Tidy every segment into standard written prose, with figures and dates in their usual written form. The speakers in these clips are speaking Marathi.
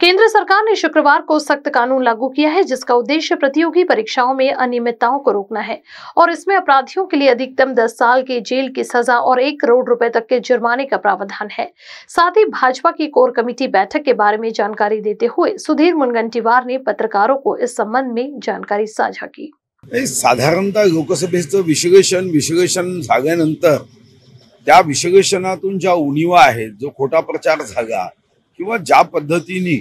केंद्र सरकार ने शुक्रवार को सख्त कानून लागू किया है, जिसका उद्देश्य प्रतियोगी परीक्षाओं में अनियमितताओं को रोकना है और इसमें अपराधियों के लिए अधिकतम 10 साल की जेल की सजा और 1 करोड़ रुपए तक के जुर्माने का प्रावधान है। साथ ही भाजपा की कोर कमेटी बैठक के बारे में जानकारी देते हुए सुधीर मुनगंटीवार ने पत्रकारों को इस संबंध में जानकारी साझा की। साधारणतः लोकसभेचं विश्लेषण झाल्यानंतर त्या विश्लेषणातून ज्या उणीवा आहेत, जो खोटा प्रचार झाला किंवा ज्या पद्धतीने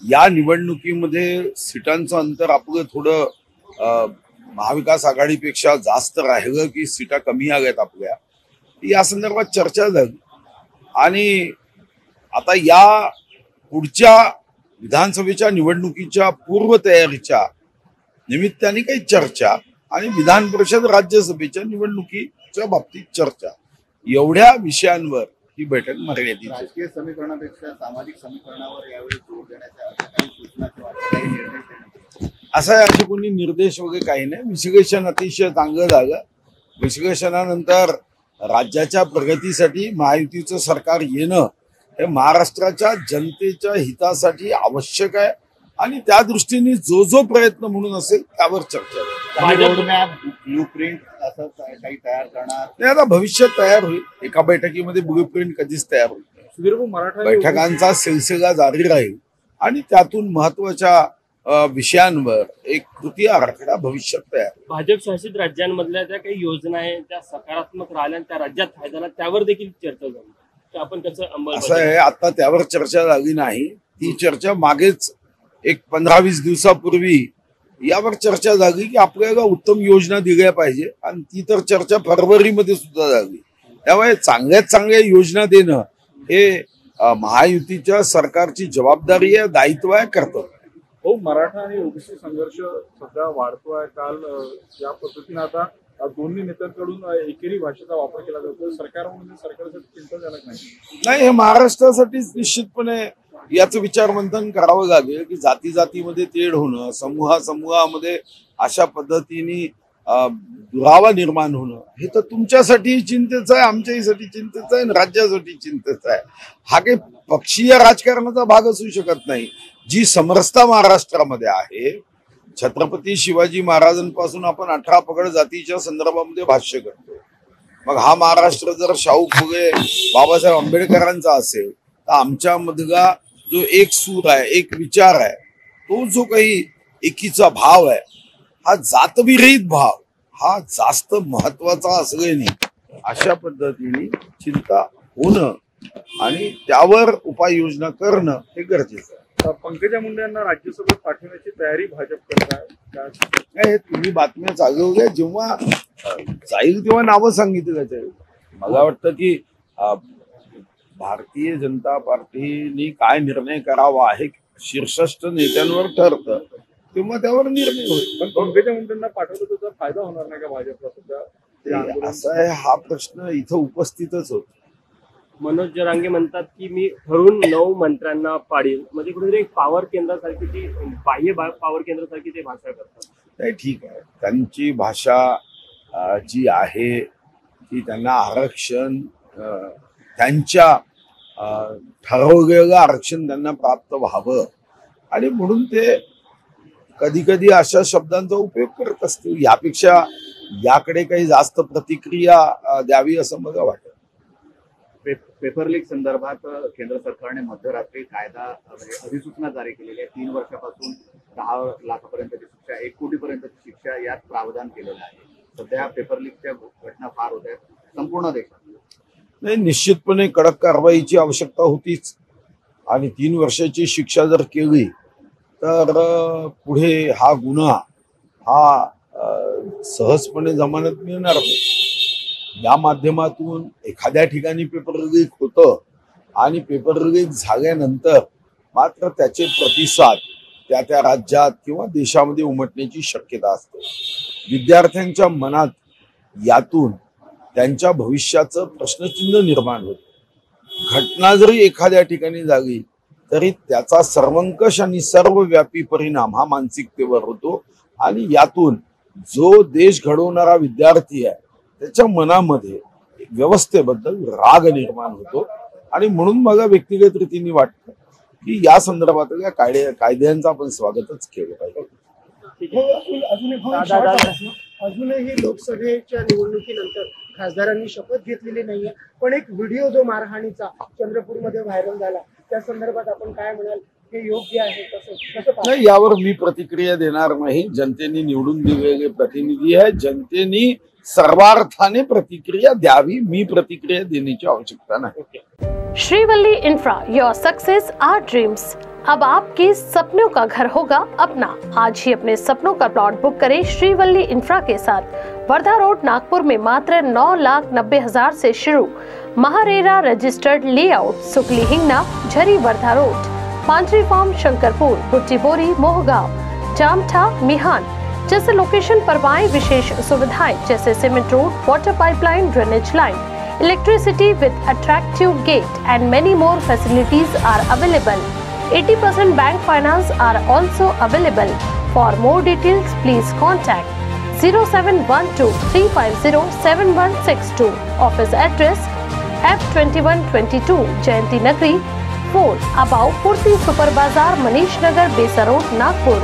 या निवडणुकीमध्ये सीटांचं अंतर आपलं थोडं महाविकास आघाडीपेक्षा जास्त राहिलं की सीटा कमी आल्यात आपल्या, या संदर्भात चर्चा झाली आणि आता या पुढच्या विधानसभेच्या निवडणुकीच्या पूर्वतयारीच्या निमित्ताने काही चर्चा आणि विधान परिषद राज्यसभेच्या निवडणुकीच्या बाबतीत चर्चा, एवढ्या विषयांवर ही बैठक मर्यादित. राजकीय समीकरणापेक्षा सामाजिक समीकरणावर यावेळी जोर देण्याच्या काही सूचना किंवा काही निर्णय असा असे कोणी निर्देश वगैरे काही नाही. विश्लेषण अतिशय चांगलं झालं. विश्लेषणानंतर राज्याच्या प्रगतीसाठी महायुतीचं सरकार येणं हे महाराष्ट्राच्या जनतेच्या हितासाठी आवश्यक आहे आणि त्या दृष्टीने जो प्रयत्न म्हणून असेल त्यावर चर्चा. रोडमॅप ब्लूप्रिंट असं काही तयार करणार नाही, आता भविष्यात तयार होईल. एका बैठकीमध्ये ब्लूप्रिंट कधीच तयार होईल. बैठकांचा सिलसिला जारी राहील आणि त्यातून महत्वाच्या विषयांवर एक कृती आराखडा भविष्यात तयार. भाजप शासित राज्यांमधल्या त्या काही योजना आहेत त्या सकारात्मक राहिल्या त्या राज्यात फायदा त्यावर देखील चर्चा झाली. आपण कसं असं आहे, आता त्यावर चर्चा झाली नाही. ती चर्चा मागेच एक 15-20 दिवसापूर्वी यावर चर्चा झाली की आपल्याला उत्तम योजना दिल्या पाहिजे आणि ती तर चर्चा फरवरीमध्ये सुद्धा झाली. त्यामुळे चांगल्यात चांगल्या योजना देणं हे महायुतीच्या सरकारची जबाबदारी आहे, दायित्व आहे, कर्तव्य आहे. हो, मराठा आणि ओबीसी संघर्ष सध्या वाढतोय. काल या पद्धतीने आता दोन्ही नेत्यांकडून एकेरी भाषेचा वापर केला जातो. सरकार म्हणजे सरकारसाठी चिंताजनक नाही. हे महाराष्ट्रासाठीच निश्चितपणे याचं विचारमंथन करावं लागेल की जातीमध्ये तेढ होणं, समूहामध्ये अशा पद्धतीने दुरावा निर्माण होणं हे तर तुमच्यासाठी चिंतेचं आहे, आमच्यासाठी चिंतेचं आहे, राज्यासाठी चिंतेचं आहे. हा काही पक्षीय राजकारणाचा भाग असू शकत नाही. जी समरसता महाराष्ट्रामध्ये आहे, छत्रपती शिवाजी महाराजांपासून आपण 18 पगड जातीच्या संदर्भामध्ये भाष्य करतो. मग हा महाराष्ट्र जर शाहू फुले, बाबासाहेब आंबेडकरांचा असेल तर आमच्या मधला जो एक सूर आहे, एक विचार आहे, तो जो काही एकीचा भाव आहे, हा जातविरहित भाव हा जास्त महत्वाचा असल्याने अशा पद्धतीने चिंता होणं आणि त्यावर उपाययोजना करणं हे गरजेचं आहे. पंकजा मुंडे यांना राज्यसभेत पाठवण्याची तयारी भाजप करत आहे. हे तुम्ही बातम्या चालवल्या, जेव्हा जाईल तेव्हा नावं सांगितलं जाईल. मला वाटतं की भारतीय जनता पार्टीने काय निर्णय करावा हे शीर्षस्थ नेत्यांवर ठरतं, तेव्हा त्यावर निर्णय होईल. पण पंकजा मुंडेंना पाठवलं त्याचा फायदा होणार नाही का भाजपला सध्या? असा आहे, हा प्रश्न इथं उपस्थितच होतो. मनोज जरांगे म्हणतात की मी ठरून 9 मंत्र्यांना पाडील, म्हणजे कुठेतरी एक पॉवर केंद्रासारखी ती बाह्य पॉवर केंद्रासारखी ते भाषा करतात. नाही, ठीक आहे, त्यांची भाषा जी आहे ती त्यांना आरक्षण त्यांच्या ठरवलेलं आरक्षण त्यांना प्राप्त व्हावं आणि म्हणून ते कधी कधी अशा शब्दांचा उपयोग करत असतील. यापेक्षा याकडे काही जास्त प्रतिक्रिया द्यावी असं मला वाटतं. पेपर लीक संदर्भात केंद्र सरकारने मध्यरात्री कायदा अधिसूचना जारी केलेली आहे. 3 वर्षापासून 10 लाखापर्यंतची शिक्षा, 1 कोटीपर्यंतची शिक्षा यात प्रावधान केलेलं आहे. सध्या पेपर लीकच्या घटना फार होत आहेत संपूर्ण देशात. नाही, निश्चितपणे कडक कारवाईची आवश्यकता होतीच आणि 3 वर्षाची शिक्षा जर केली तर पुढे हा गुन्हा हा सहजपणे जमानत मिळणार नाही. या माध्यमातून एखाद्या ठिकाणी पेपर लीक होतं आणि पेपर लीक झाल्यानंतर मात्र त्याचे प्रतिसाद त्या राज्यात किंवा देशामध्ये उमटण्याची शक्यता असते. विद्यार्थ्यांच्या मनात यातून त्यांच्या भविष्याचं प्रश्नचिन्ह निर्माण होतं. घटना जरी एखाद्या ठिकाणी झाली तरी त्याचा सर्वंकष आणि सर्वव्यापी परिणाम हा मानसिकतेवर होतो आणि यातून जो देश घडवणारा विद्यार्थी आहे त्याच्या मनामध्ये व्यवस्थेबद्दल राग निर्माण होतो आणि म्हणून मला व्यक्तिगत रीतीने वाटतं की या संदर्भातल्या कायद्यांचं आपण स्वागतच केलं पाहिजे. अजूनही लोकसभेच्या निवडणुकीनंतर खासदारांनी शपथ घेतलेली नाहीये, पण एक व्हिडिओ जो मारहाणीचा चंद्रपूरमध्ये व्हायरल झाला त्या संदर्भात आपण काय म्हणाल, हे योग्य आहे कसं नाही, यावर मी प्रतिक्रिया देणार नाही. जनतेने निवडून दिलेले प्रतिनिधी आहे, जनतेने सर्वार्थाने प्रतिक्रिया द्यावी. मी प्रतिक्रिया देण्याची आवश्यकता नाही. Shrivalli infra, your success our dreams. अब आपके सपनों का घर होगा अपना। आज ही अपने सपनों का प्लॉट बुक करें श्रीवल्ली इंफ्रा के साथ। वर्धा रोड नागपुर में मात्र 9,90,000 से शुरू। महारेरा रजिस्टर्ड लेआउट, सुकली हिंगना, झरी वर्धा रोड, पांचरी फार्म, शंकरपुर, बुट्टी बोरी, मोहगांव, जामठा, मिहान जैसे लोकेशन पर पाएं विशेष सुविधाएं जैसे cement road, water pipeline, drainage line, electricity with attractive gate and many more facilities are available. 80% bank finance are also available. For more details, please contact 0712 350 7162. Office address F2122 Jayanti Nagri 4 above Purti Super Bazaar, Manish Nagar, Besa Road, Nagpur.